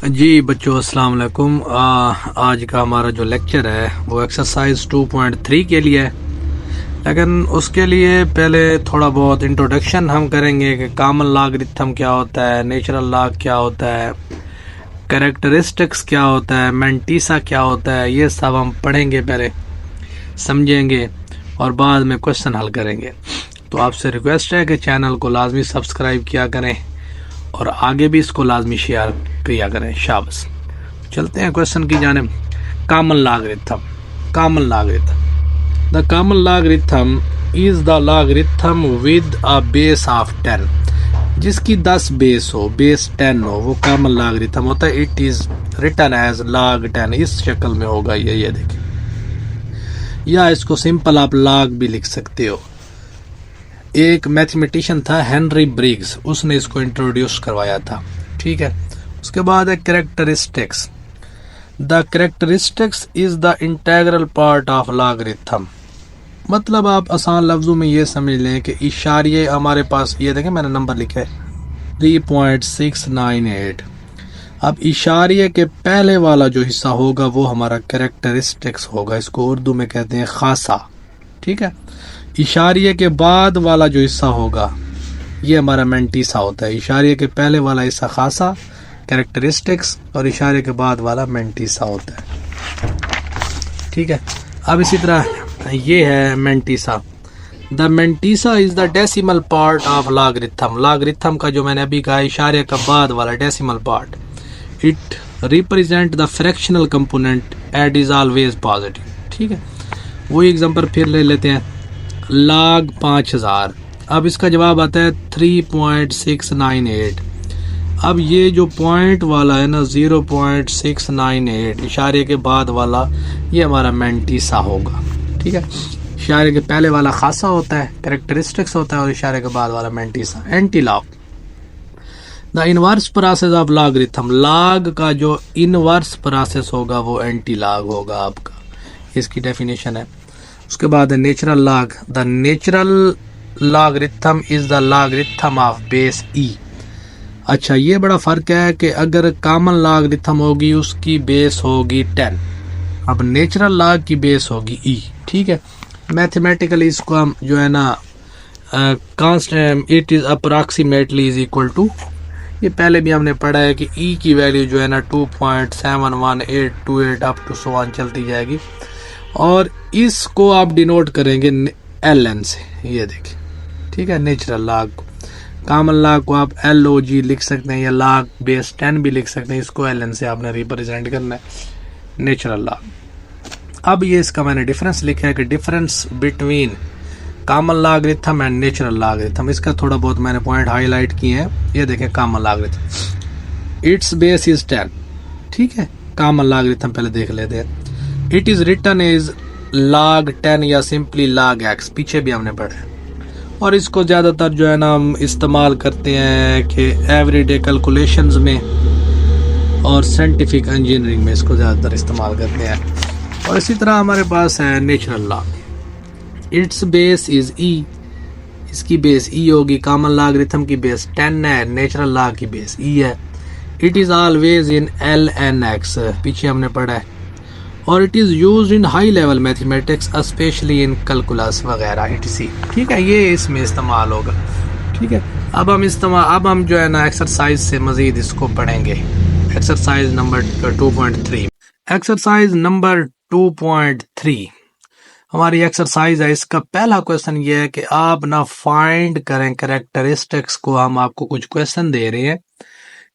जी बच्चों अस्सलाम वालेकुम। आज का हमारा जो लेक्चर है वो एक्सरसाइज 2.3 के लिए है, लेकिन उसके लिए पहले थोड़ा बहुत इंट्रोडक्शन हम करेंगे कि कॉमन लॉगरिथम क्या होता है, नेचुरल लॉग क्या होता है, कैरेक्टरिस्टिक्स क्या होता है, मेंटीसा क्या होता है। ये सब हम पढ़ेंगे, पहले समझेंगे और बाद में क्वेश्चन हल करेंगे। तो आपसे रिक्वेस्ट है कि चैनल को लाजमी सब्सक्राइब किया करें और आगे भी इसको लाजमी शेयर किया करें। शाबाश। चलते हैं क्वेश्चन की जानिब। Common logarithm. Common logarithm, the common logarithm is the logarithm with a base of 10। जिसकी 10 बेस हो, बेस 10 हो, वो कॉमन लॉगरिथम होता है। It is written as log 10। इस शक्ल में होगा ये देखिए, या इसको सिंपल आप log भी लिख सकते हो। एक मैथमेटिशियन था हेनरी ब्रिग्स, उसने इसको इंट्रोड्यूस करवाया था। ठीक है। उसके बाद है characteristics. The characteristics is the integral part of logarithm. मतलब आप आसान लफ्जों में ये समझ लें कि इशारे हमारे पास, ये देखें मैंने नंबर लिखा है 3.698। अब इशारे के पहले वाला जो हिस्सा होगा वो हमारा कैरेक्टरिस्टिक्स होगा। इसको उर्दू में कहते हैं खासा। ठीक है। इशारे के बाद वाला जो हिस्सा होगा ये हमारा मेंटीसा होता है। इशारे के पहले वाला हिस्सा खासा कैरेक्टरिस्टिक्स और इशारे के बाद वाला मेंटीसा होता है। ठीक है। अब इसी तरह ये है mantissa. The mantissa is the decimal part of logarithm. Logarithm का जो मैंने अभी कहा इशारे का बाद वाला decimal part, it represent the fractional component and is always positive. ठीक है। वही एग्जांपल फिर ले लेते हैं। log 5000। अब इसका जवाब आता है 3.698। अब ये जो पॉइंट वाला है ना 0.698, इशारे के बाद वाला ये हमारा मेंटीसा होगा। ठीक है। इशारे के पहले वाला खासा होता है, कैरेक्टरिस्टिक्स होता है, और इशारे के बाद वाला mantissa. Anti log, the inverse process of logarithm. Log का जो इनवर्स प्रोसेस होगा वो एंटी लॉग होगा आपका। इसकी डेफिनेशन है। उसके बाद है natural log. The natural logarithm is the logarithm of base e. अच्छा, ये बड़ा फर्क है कि अगर कॉमन लॉगरिथम होगी उसकी बेस होगी 10, अब नेचुरल लॉग की बेस होगी ई। ठीक है। मैथमेटिकली इसको हम जो है ना constant, it is approximately is equal to, ये पहले भी हमने पढ़ा है कि ई की वैल्यू जो है ना 2.71828 अप टू सो ऑन चलती जाएगी, और इसको आप डिनोट करेंगे एल एन से। ये देखिए। ठीक है। नेचुरल लॉग को, कॉमन लॉग को आप LOG लिख सकते हैं या log बेस 10 भी लिख सकते हैं। इसको LN से आपने रिप्रेजेंट करना है, नेचुरल लॉग। अब ये इसका मैंने डिफरेंस लिखा है कि difference between common logarithm and natural logarithm. इसका थोड़ा बहुत मैंने पॉइंट हाईलाइट किए हैं। ये देखें common logarithm, its base is 10। ठीक है। कॉमन लॉगरिथम पहले देख लेते हैं। It is written is log 10 या सिंपली log x, पीछे भी हमने पढ़ा है। और इसको ज़्यादातर जो है ना हम इस्तेमाल करते हैं कि एवरीडे कैलकुलेशंस में और साइंटिफिक इंजीनियरिंग में इसको ज़्यादातर इस्तेमाल करते हैं। और इसी तरह हमारे पास है natural log. It's base is e, इसकी बेस ई होगी। कॉमन लॉगरिथम की बेस 10 है, नेचुरल लॉग की बेस ई है। It is always in ln(x), पीछे हमने पढ़ा है। और it is use in high level mathematics specially in calculus वगैरह etc। ठीक है। ये इसमें इस्तेमाल होगा। ठीक है। अब हम जो है ना एक्सरसाइज से मजीद इसको पढ़ेंगे। Exercise number 2.3। एक्सरसाइज नंबर 2.3 हमारी एक्सरसाइज है। इसका पहला क्वेश्चन ये है कि आप ना फाइंड करें कैरेक्टरिस्टिक्स को। हम आपको कुछ क्वेश्चन दे रहे हैं,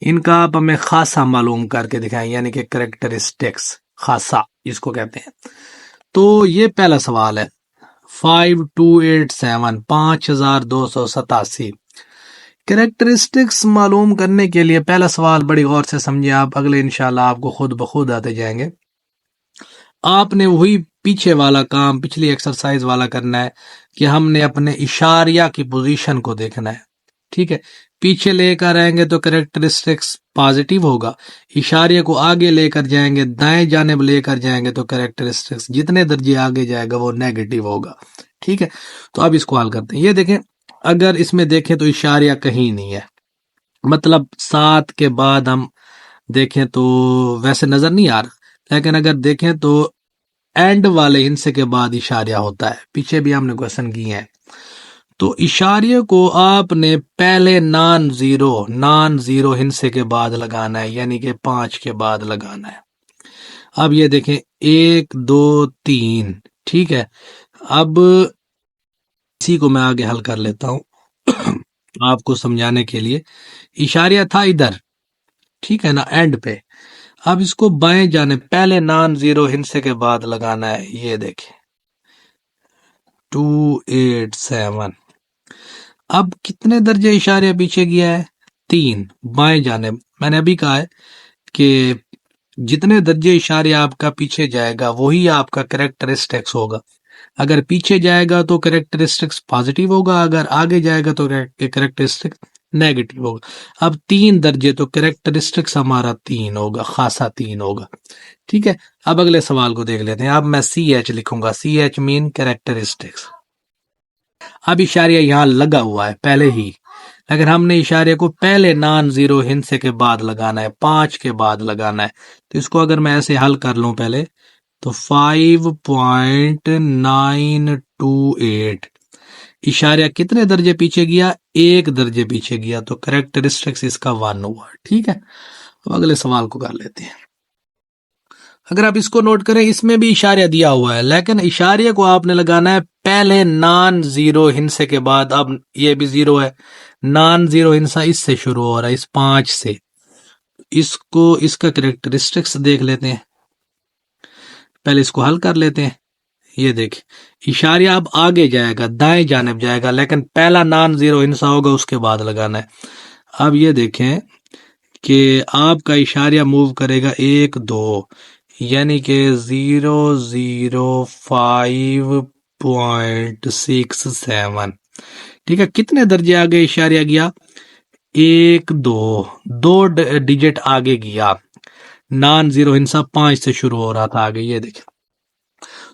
इनका आप हमें खासा मालूम करके दिखाएं, यानी कि कैरेक्टरिस्टिक्स खासा इसको कहते हैं। तो ये पहला सवाल है 5287 5287। कैरेक्टरिस्टिक्स मालूम करने के लिए पहला सवाल बड़ी गौर से समझिए आप, अगले इंशाल्लाह आपको खुद ब खुद आते जाएंगे। आपने वही पीछे वाला काम, पिछली एक्सरसाइज वाला करना है कि हमने अपने इशारिया की पोजीशन को देखना है। ठीक है। पीछे लेकर आएंगे तो कैरेक्टरिस्टिक्स पॉजिटिव होगा, इशारे को आगे लेकर जाएंगे, दाएं जानिब लेकर जाएंगे तो कैरेक्टरिस्टिक्स जितने दर्जे आगे जाएगा वो नेगेटिव होगा। ठीक है। तो अब इसको हल करते हैं। ये देखें, अगर इसमें देखें तो इशारिया कहीं नहीं है, मतलब 7 के बाद हम देखें तो वैसे नजर नहीं आ रहा, लेकिन अगर देखें तो एंड वाले हिस्से के बाद इशारिया होता है। पीछे भी हमने क्वेश्चन किए हैं। तो इशारे को आपने पहले नॉन जीरो हिस्से के बाद लगाना है, यानी कि 5 के बाद लगाना है। अब ये देखें 1 2 3, ठीक है। अब इसी को मैं आगे हल कर लेता हूं आपको समझाने के लिए। इशारिया था इधर, ठीक है ना, एंड पे। अब इसको बाएं जाने पहले नॉन जीरो हिस्से के बाद लगाना है। ये देखें 287। अब कितने दर्जे इशारे पीछे गया है? 3 बाएं जाने। मैंने अभी कहा है कि जितने दर्जे इशारे आपका पीछे जाएगा वही आपका कैरेक्टरिस्टिक्स होगा। अगर पीछे जाएगा तो कैरेक्टरिस्टिक्स पॉजिटिव होगा, अगर आगे जाएगा तो कैरेक्टरिस्टिक्स नेगेटिव होगा। अब 3 दर्जे तो कैरेक्टरिस्टिक्स हमारा 3 होगा, खासा 3 होगा। ठीक है, अब अगले सवाल को देख लेते हैं। अब मैं CH लिखूंगा, CH मीन कैरेक्टरिस्टिक्स। अब इशारिया यहां लगा हुआ है पहले ही, लेकिन हमने इशारे को पहले नॉन जीरो हिस्से के बाद लगाना है, 5 के बाद लगाना है। तो इसको अगर मैं ऐसे हल कर लूं पहले, तो 5.928। इशारा कितने दर्जे पीछे गया? 1 दर्जे पीछे गया, तो कैरेक्टरिस्टिक्स इसका 1 हुआ। ठीक है, अब अगले सवाल को कर लेते हैं। अगर आप इसको नोट करें, इसमें भी इशारा दिया हुआ है, लेकिन इशारे को आपने लगाना है पहले नॉन जीरो हिस्से के बाद। अब ये भी जीरो है, नॉन जीरो हिस्सा इससे शुरू हो रहा है, इस 5 से। इसको इसका कैरेक्टरिस्टिक्स देख लेते हैं, पहले इसको हल कर लेते हैं। ये देख, इशारा अब आगे जाएगा, दाएं जानिब जाएगा, लेकिन पहला नॉन जीरो हिस्सा होगा उसके बाद लगाना है। अब ये देखें कि आपका इशारा मूव करेगा 1 2, यानी कि 005.67। ठीक है, कितने दर्जे आगे इशारा गया? 1 2 डिजिट आगे गया। नॉन जीरो हिस्सा 5 से शुरू हो रहा था आगे, ये देखें।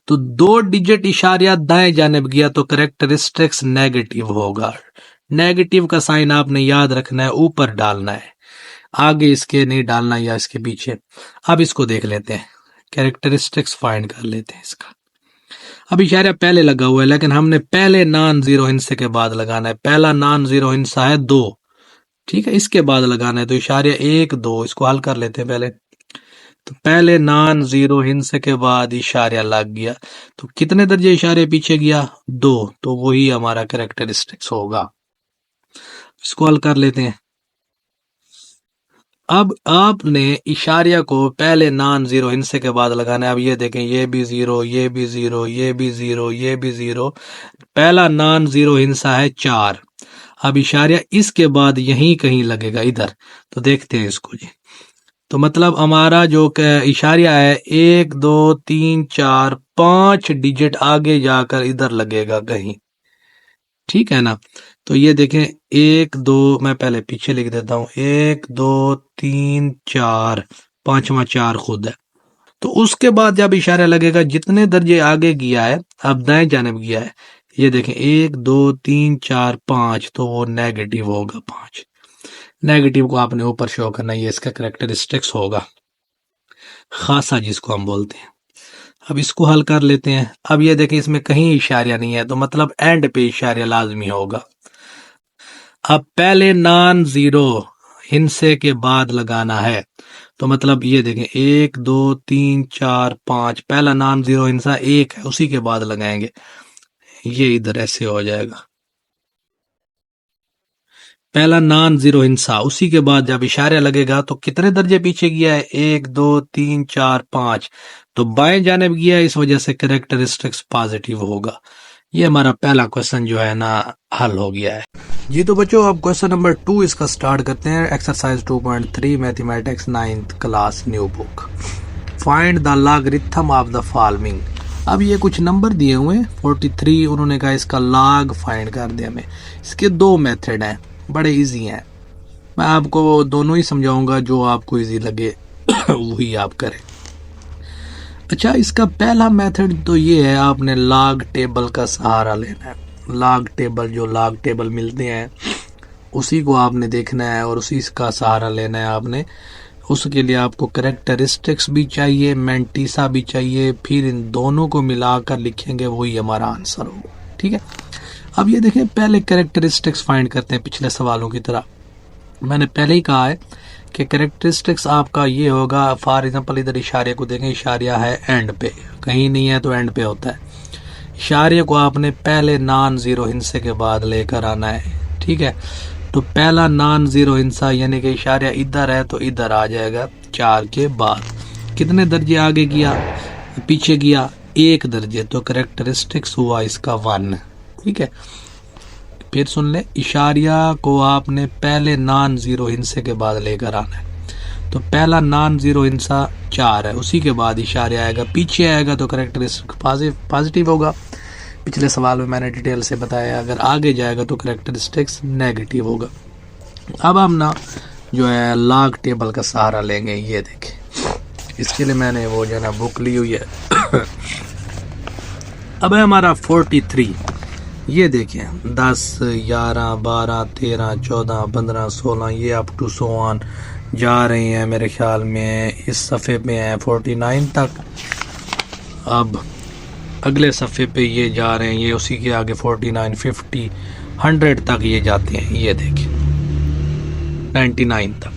तो 2 डिजिट इशारा दाएं जानिब गया, तो कैरेक्टरिस्टिक्स नेगेटिव होगा। नेगेटिव का साइन आपने याद रखना है, ऊपर डालना है, आगे इसके नहीं डालना या इसके पीछे। अब इसको देख लेते हैं, कैरेक्टरिस्टिक्स फाइंड कर लेते हैं इसका। अब इशारा पहले लगा हुआ है, लेकिन हमने पहले नॉन जीरो हिस्से के बाद लगाना है। पहला नॉन जीरो हिस्सा है 2, ठीक है, इसके बाद लगाना है। तो इशारा 1 2, इसको हल कर लेते हैं पहले। तो पहले नॉन जीरो हिस्से के बाद इशारा लग गया, तो कितने दर्जे इशारे पीछे गया? 2, तो वही हमारा कैरेक्टरिस्टिक्स होगा। इसको हल कर लेते हैं। अब आपने इशारिया को पहले नॉन जीरो हिस्से के बाद लगाना है। अब ये देखें, ये भी जीरो, ये भी जीरो, ये भी जीरो, ये भी जीरो। पहला नॉन जीरो हिस्सा है 4। अब इशारिया इसके बाद यहीं कहीं लगेगा, इधर। तो देखते हैं इसको जी। तो मतलब हमारा जो इशारिया है 1 2 3 4 5 डिजिट आगे जाकर इधर लगेगा कहीं, ठीक है ना। तो ये देखें 1 2, मैं पहले पीछे लिख देता हूं, 1 2 3 4, 5वां 4 खुद है। तो उसके बाद जब इशारा लगेगा, जितने दर्जे आगे गया है, अब दाएं जानिब गया है, ये देखें 1 2 3 4 5, तो वो नेगेटिव होगा 5। नेगेटिव को आपने ऊपर शो करना, ये इसका कैरेक्टरिस्टिक्स होगा, खासा जिसको हम बोलते हैं। अब इसको हल कर लेते हैं। अब ये देखें, इसमें कहीं इशारा नहीं है, तो मतलब एंड पे इशारा लाजमी होगा। अब पहले नॉन जीरो हिस्से के बाद लगाना है, तो मतलब ये देखें 1 2 3 4 5, पहला नॉन जीरो हिस्सा 1 है, उसी के बाद लगाएंगे। ये इधर ऐसे हो जाएगा, पहला नॉन जीरो हिस्सा, उसी के बाद जब इशारा लगेगा तो कितने दर्जे पीछे गया है? 1 2 3 4 5, तो बाएं जानिब गया है, इस वजह से कैरेक्टरिस्टिक्स पॉजिटिव होगा। ये हमारा पहला क्वेश्चन जो है ना हल हो गया है जी। तो बच्चों, अब क्वेश्चन नंबर 2 इसका स्टार्ट करते हैं। Exercise 2.3 mathematics 9th class new book. Find the logarithm of the following. अब ये कुछ नंबर दिए हुए हैं 43, उन्होंने कहा इसका लॉग फाइंड कर दे हमें। इसके 2 मेथड हैं, बड़े इजी हैं। मैं आपको दोनों ही समझाऊंगा, जो आपको इजी लगे वही आप करें। अच्छा, इसका पहला मेथड तो ये है, आपने लॉग टेबल का सहारा लेना है। लॉग टेबल, जो लॉग टेबल मिलते हैं उसी को आपने देखना है और उसी का सहारा लेना है आपने। उसके लिए आपको कैरेक्टरिस्टिक्स भी चाहिए, मेंटीसा भी चाहिए, फिर इन दोनों को मिलाकर लिखेंगे, वही हमारा आंसर होगा। ठीक है, अब ये देखें, पहले कैरेक्टरिस्टिक्स फाइंड करते हैं पिछले सवालों की तरह। मैंने पहले ही कहा है कि कैरेक्टरिस्टिक्स आपका ये होगा, फॉर एग्जांपल इधर इशारे को देखें, इशारिया है एंड पे, कहीं नहीं है तो एंड पे होता है। इशारे को आपने पहले नॉन जीरो हिस्से के बाद लेकर आना है। ठीक है, तो पहला नॉन जीरो हिस्सा यानी कि इशारा इधर है तो इधर आ जाएगा 4 के बाद। कितने दर्जे आगे गया, पीछे गया, 1 दर्जे, तो कैरेक्टरिस्टिक्स हुआ इसका 1। ठीक है, फिर सुन ले, इशारिया को आपने पहले नॉन जीरो हिस्से के बाद लेकर आना है, तो पहला नॉन जीरो हिस्सा 4 है, उसी के बाद इशारा आएगा, पीछे आएगा तो कैरेक्टरिस्टिक पॉजिटिव होगा। पिछले सवाल में मैंने डिटेल से बताया, अगर आगे जाएगा तो कैरेक्टरिस्टिक्स नेगेटिव होगा। अब हम ना जो है लॉग टेबल का सहारा लेंगे। ये देखें, इसके लिए मैंने वो जो है ना बुक ली हुई है। अब है हमारा 43। ये देखें 10, 11, 12, 13, 14, 15, 16, ये अप टू सो ऑन जा रहे हैं। मेरे ख्याल में इस सफ़े पे हैं 49 तक। अब अगले सफ़े पे ये जा रहे हैं, ये उसी के आगे 49, 50, 100 तक ये जाते हैं। ये देखिए 99 तक।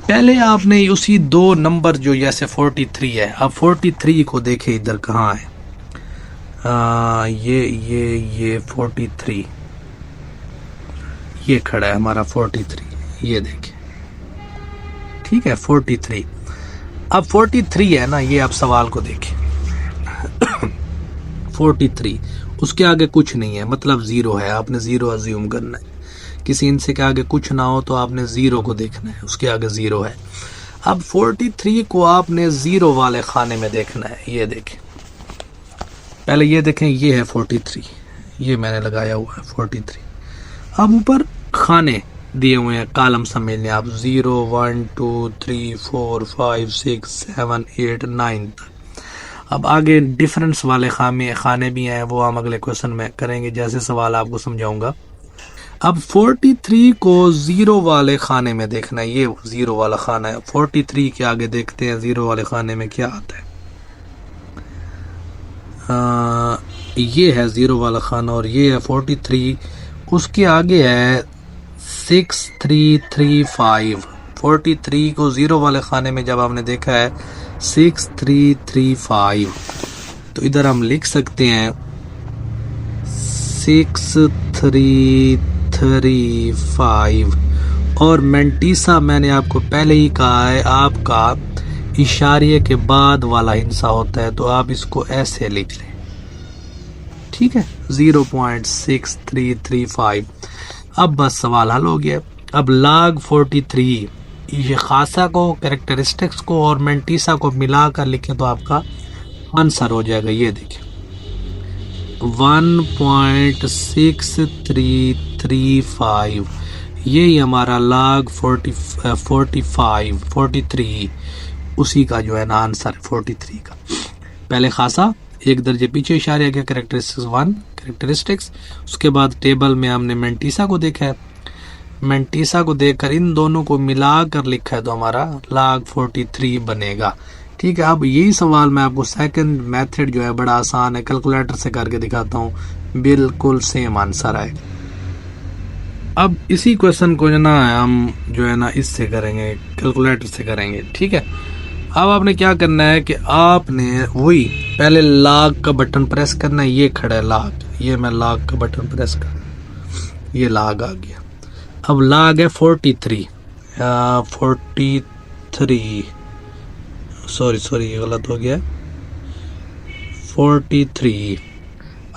पहले आपने उसी 2 नंबर जो जैसे 43 है, अब 43 को देखे इधर कहाँ है, ये 43 ये खड़ा है हमारा 43, ये देखिए। ठीक है 43। अब 43 है ना, ये आप सवाल को देखें 43, उसके आगे कुछ नहीं है, मतलब 0 है, आपने 0 अज्यूम करना है। किसी हिस्से के आगे कुछ ना हो तो आपने 0 को देखना है, उसके आगे 0 है। अब 43 को आपने 0 वाले खाने में देखना है। ये देखें, पहले ये देखें, ये है 43, ये मैंने लगाया हुआ है 43। अब ऊपर खाने दिए हुए हैं, कॉलम समझ लें आप, 0, 1, 2, 3, 4, 5, 6, 7, 8, 9 तक। अब आगे डिफरेंस वाले खाने भी हैं, वो हम अगले क्वेश्चन में करेंगे, जैसे सवाल आपको समझाऊंगा। अब 43 को 0 वाले खाने में देखना है, ये 0 वाला खाना है। 43 के आगे देखते हैं 0 वाले खाने में क्या आता है। ये है 0 वाला खाना और ये है 43, उसके आगे है 6335। 43 को 0 वाले खाने में जब आपने देखा है 6335, तो इधर हम लिख सकते हैं 6335। और मेंटीसा मैंने आपको पहले ही कहा है, आपका इशारे के बाद वाला हिस्सा होता है, तो आप इसको ऐसे लिख लें। ठीक है 0.6335। अब बस सवाल हल हो गया। अब log 43 ये खासा को, कैरेक्टरिस्टिक्स को और मेंटीसा को मिलाकर लिखें तो आपका आंसर हो जाएगा। ये देखिए 1.6335, यही हमारा log 43 उसी का जो है ना आंसर 43 का। पहले खासा, 1 दर्जे पीछे इशारे के कैरेक्टरिस्टिक्स 1 कैरेक्टरिस्टिक्स, उसके बाद टेबल में हमने मेंटीसा को देखा है। मेंटीसा को देखकर इन दोनों को मिलाकर लिखा है तो हमारा log 43 बनेगा। ठीक है, अब यही सवाल मैं आपको सेकंड मेथड जो है बड़ा आसान है, कैलकुलेटर से करके दिखाता हूँ, बिल्कुल सेम आंसर आए। अब इसी क्वेश्चन को हम जो है ना इससे करेंगे, कैलकुलेटर से करेंगे। ठीक है, अब आपने क्या करना है कि आपने वही पहले log का बटन प्रेस करना है। ये खड़ा है log, ये मैं log का बटन प्रेस कर, ये log आ गया। अब log है 43, सॉरी ये गलत हो गया, 43।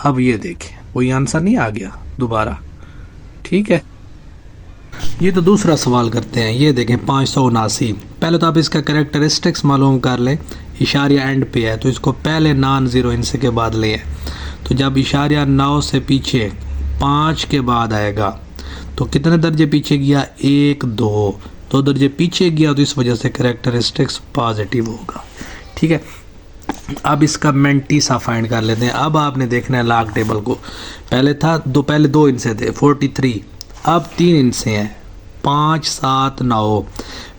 अब ये देखें वही आंसर नहीं आ गया दोबारा। ठीक है, ये तो दूसरा सवाल करते हैं। ये देखें 579। पहले तो आप इसका कैरेक्टरिस्टिक्स मालूम कर लें। इशारिया एंड पे है तो इसको पहले नॉन जीरो हिस्से के बाद ले, तो जब इशारिया 9 से पीछे 5 के बाद आएगा तो कितने दर्जे पीछे गया, 1, 2 दर्जे पीछे गया, तो इस वजह से कैरेक्टरिस्टिक्स पॉजिटिव होगा। ठीक है, अब इसका मेंटीसा फाइंड कर लेते हैं। अब आपने देखना है log टेबल को, पहले 2 हिस्से थे 43, अब 3 हिस्से हैं 5, 7, 9।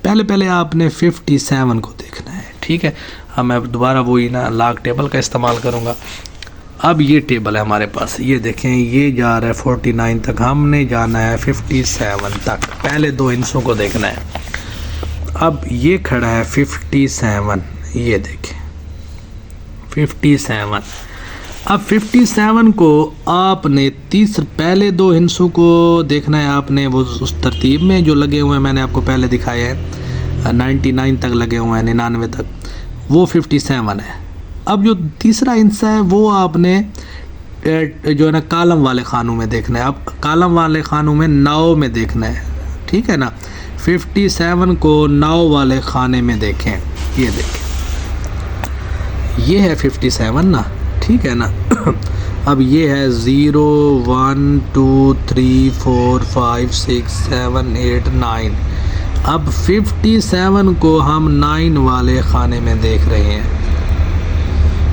पहले पहले आपने 57 को देखना है, ठीक है। अब मैं दोबारा वही ना लॉग टेबल का इस्तेमाल करूँगा। अब ये टेबल है हमारे पास, ये देखें ये जा रहा है 49 तक, हमने जाना है 57 तक, पहले दो हिस्सों को देखना है। अब ये खड़ा है 57, ये देखें 57। अब 57 को आपने पहले दो हिस्सों को देखना है आपने, वो उस तरतीब में जो लगे हुए हैं मैंने आपको पहले दिखाए हैं, 99 तक लगे हुए हैं, 99 तक, वो 57 है। अब जो तीसरा हिस्सा है वो आपने जो है ना कॉलम वाले खानों में देखना है। अब कॉलम वाले खानों में 9 में देखना है, ठीक है ना। 57 को 9 वाले खाने में देखें, ये देखें ये है 57 ना, ठीक है ना। अब ये है 0 1 2 3 4 5 6 7 8 9। अब 57 को हम 9 वाले खाने में देख रहे हैं,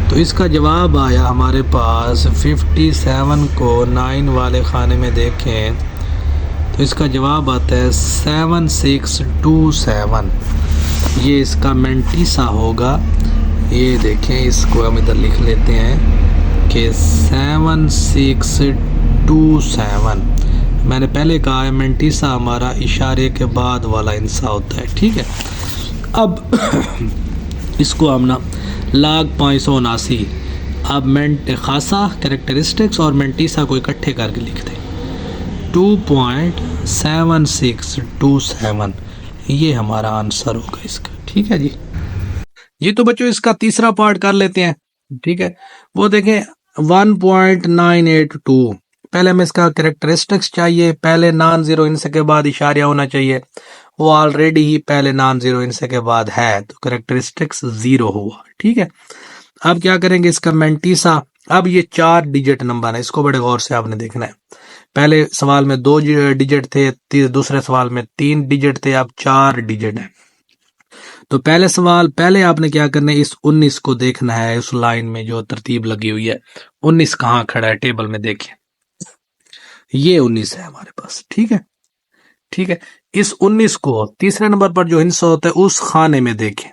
तो इसका जवाब आया हमारे पास 57 को 9 वाले खाने में देखें तो इसका जवाब आता है 7627। ये इसका मेंटीसा होगा। ये देखें, इसको हम इधर लिख लेते हैं कि 7627। मैंने पहले कहा है मेंटीसा हमारा इशारे के बाद वाला हिस्सा होता है, ठीक है। अब इसको हम ना log 579, अब खासा कैरेक्टरिस्टिक्स और मेंटीसा को इकट्ठे करके लिख दें 2.7627। ये हमारा आंसर होगा इसका, ठीक है जी। ये तो बच्चों इसका तीसरा पार्ट कर लेते हैं, ठीक है। वो देखें 1.982, पहले हमें इसका कैरेक्टरिस्टिक्स चाहिए, पहले नॉन जीरो हिस्से के बाद इशारिया होना चाहिए, वो ऑलरेडी ही पहले नॉन जीरो हिस्से के बाद है, तो कैरेक्टरिस्टिक्स 0 हुआ, ठीक है। अब क्या करेंगे इसका मेंटीसा। अब ये 4 डिजिट नंबर है, इसको बड़े गौर से आपने देखना है। पहले सवाल में 2 डिजिट थे, दूसरे सवाल में 3 डिजिट थे, अब 4 डिजिट है। तो पहले आपने क्या करना है, इस 19 को देखना है, उस लाइन में जो तरतीब लगी हुई है 19 कहाँ खड़ा है टेबल में, देखें ये 19 है हमारे पास, ठीक है, ठीक है। इस 19 को तीसरे नंबर पर जो हिस्सा होता है उस खाने में देखें,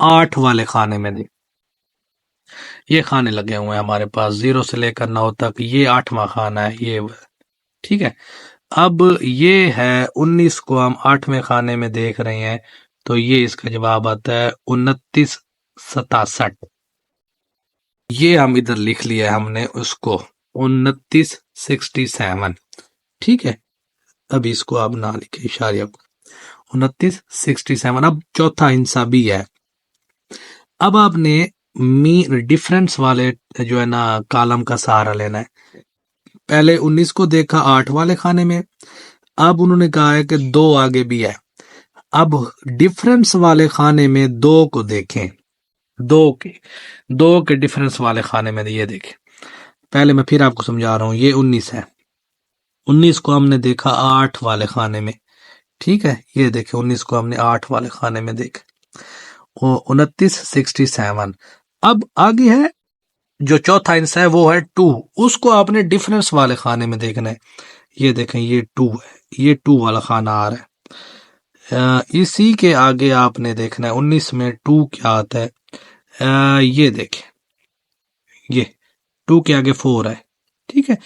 8 वाले खाने में देखें। ये खाने लगे हुए हैं हमारे पास 0 से लेकर 9 तक, ये 8वां खाना है ये, ठीक है। अब ये है 19 को हम 8वें खाने में देख रहे हैं, तो ये इसका जवाब आता है 2967। ये हम इधर लिख लिया है हमने उसको 2967, ठीक है। अब इसको आप ना लिखे इशारे, 2967। अब चौथा हिस्सा भी है। अब आपने डिफरेंस वाले जो है ना कॉलम का सहारा लेना है। पहले 19 को देखा 8 वाले खाने में, अब उन्होंने कहा है कि 2 आगे भी है। अब डिफरेंस वाले खाने में 2 को देखें, 2 के डिफरेंस वाले खाने में ये देखें। पहले मैं फिर आपको समझा रहा हूं, ये 19 है, 19 को हमने देखा 8 वाले खाने में, ठीक है। ये देखें 19 को हमने 8 वाले खाने में देखा, 2967। अब आगे है जो चौथा हिस्सा है वो है 2, उसको आपने डिफरेंस वाले खाने में देखना है। ये देखें ये 2 है, ये 2 वाला खाना आ रहा है। इसी के आगे आपने देखना है 19 में 2 क्या आता है, ये देखें ये 2 के आगे 4 है, ठीक है।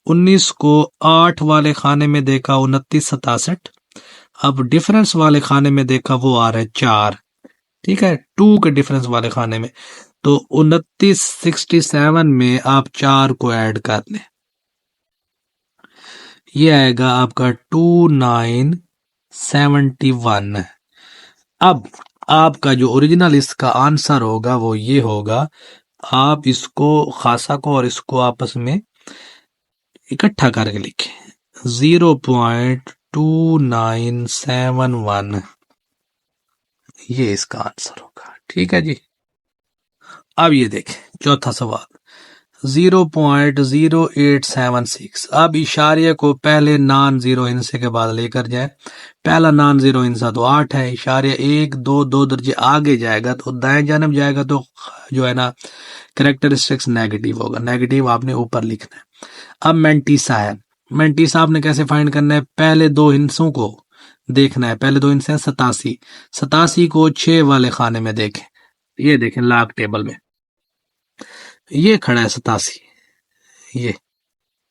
19 को 8 वाले खाने में देखा 2967, अब डिफरेंस वाले खाने में देखा वो आ रहा है 4, ठीक है। 2 के डिफरेंस वाले खाने में, तो 2967 में आप 4 को ऐड कर लें, ये आएगा आपका 2971। अब आपका जो ओरिजिनल इसका आंसर होगा वो ये होगा, आप इसको खासा को और इसको आपस में इकट्ठा करके लिखें 0.2971, ये इसका आंसर होगा, ठीक है जी। अब ये देखें चौथा सवाल 0.0876। अब इशारे को पहले नॉन जीरो हिस्से के बाद लेकर जाए। पहला नॉन जीरो हिस्सा तो 8 है, इशारे 1 2 2 दर्जे आगे जाएगा तो दाएं जानब जाएगा तो जो है ना कैरेक्टरिस्टिक्स नेगेटिव होगा, नेगेटिव आपने ऊपर लिखना है। अब मेंटीसा है, मेंटीसा आपने कैसे फाइंड करना है, पहले दो हिस्सों को देखना है। पहले दो हिस्से हैं 87, 87 को 6 वाले खाने में देखें। ये देखें लाग टेबल में ये खड़ा है 87, ये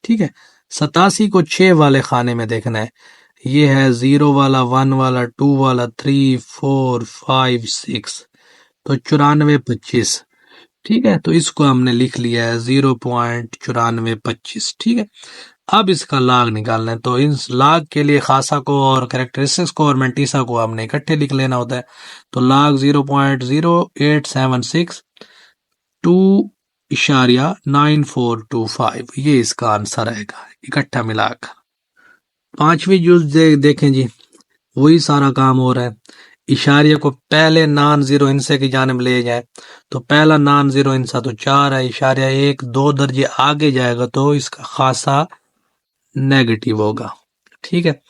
ठीक है। 87 को 6 वाले खाने में देखना है। ये है 0 वाला, 1 वाला, 2 वाला, 3, 4, 5, 6, तो 9425। ठीक है, तो इसको हमने लिख लिया है 0.9425। ठीक है, अब इसका लाग निकालना है। तो इस लाग के लिए खासा को और कैरेक्टरिस्टिक्स को और मेंटीसा को हमने इकट्ठे लिख लेना होता है। तो लाग 0.0876 2.9425, ये इसका आंसर आएगा इकट्ठा मिलाकर। पांचवी यूज देखें जी, वही सारा काम हो रहा है। इशारिया को पहले नॉन जीरो हिस्से की जानिब ले जाए, तो पहला नॉन जीरो हिस्सा तो 4 है, इशारिया 1 2 दर्जे आगे जाएगा तो इसका खासा नेगेटिव होगा। ठीक है,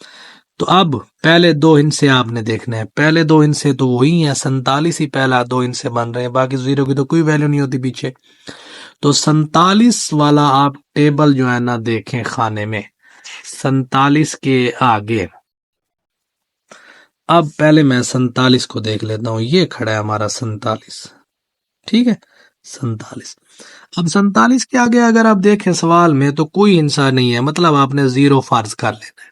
तो अब पहले दो हिस्से आपने देखने हैं। पहले दो हिस्से तो वही है, 47 ही पहला दो हिस्से बन रहे हैं, बाकी जीरो की तो कोई वैल्यू नहीं होती पीछे। तो 47 वाला आप टेबल जो है ना देखें खाने में, 47 के आगे। अब पहले मैं 47 को देख लेता हूं, ये खड़ा है हमारा 47। ठीक है, 47। अब 47 के आगे अगर आप देखें सवाल में तो कोई इंसान नहीं है, मतलब आपने जीरो फर्ज कर लेना है।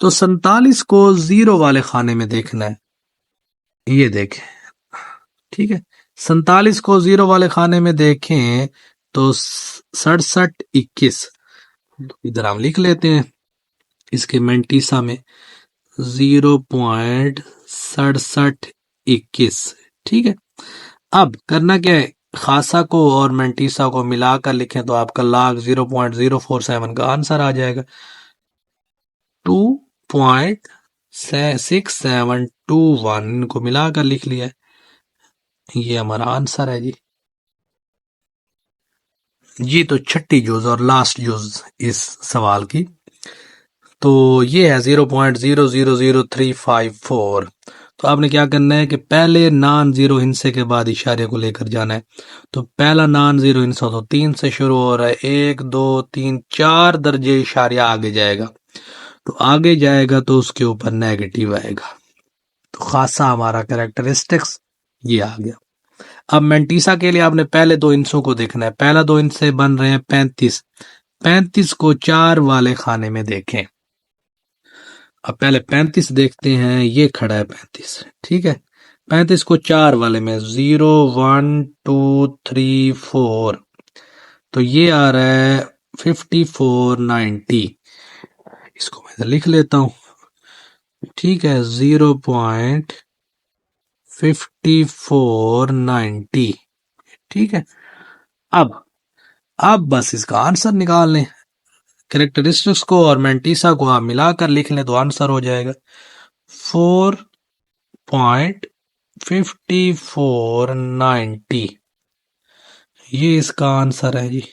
तो 47 को जीरो वाले खाने में देखना है, ये देखें। ठीक है, 47 को जीरो वाले खाने में देखें तो 6721, इधर हम लिख लेते हैं इसके मेंटीसा में 0.6721। ठीक है, अब करना क्या है, खासा को और मेंटीसा को मिलाकर लिखें तो आपका लाग 0.047 का आंसर आ जाएगा। 2.6721 इनको मिलाकर लिख लिया, ये हमारा आंसर है जी। जी तो छठी यूज और लास्ट यूज इस सवाल की, तो ये है 0.000354। तो आपने क्या करना है कि पहले नॉन जीरो हिस्से के बाद इशारे को लेकर जाना है। तो पहला नॉन जीरो हिस्सा तो 3 से शुरू हो रहा है, 1 2 3 4 दर्जे इशारिया आगे जाएगा, तो आगे जाएगा तो उसके ऊपर नेगेटिव आएगा। तो खासा हमारा कैरेक्टरिस्टिक्स ये आ गया। अब मेंटीसा के लिए आपने पहले दो हिस्सों को देखना है। पहला दो हिस्से बन रहे हैं 35, 35 को 4 वाले खाने में देखें। अब पहले 35 देखते हैं, ये खड़ा है 35। ठीक है, 35 को 4 वाले में 0 1 2 3 4, तो ये आ रहा है 5490। इसको मैं इधर लिख लेता हूं। ठीक है, 0.5490। ठीक है, अब बस इसका आंसर निकाल लें। कैरेक्टरिस्टिक्स को और मेंटीसा को आप मिलाकर लिख लें तो आंसर हो जाएगा 4.5490। ये इसका आंसर है जी।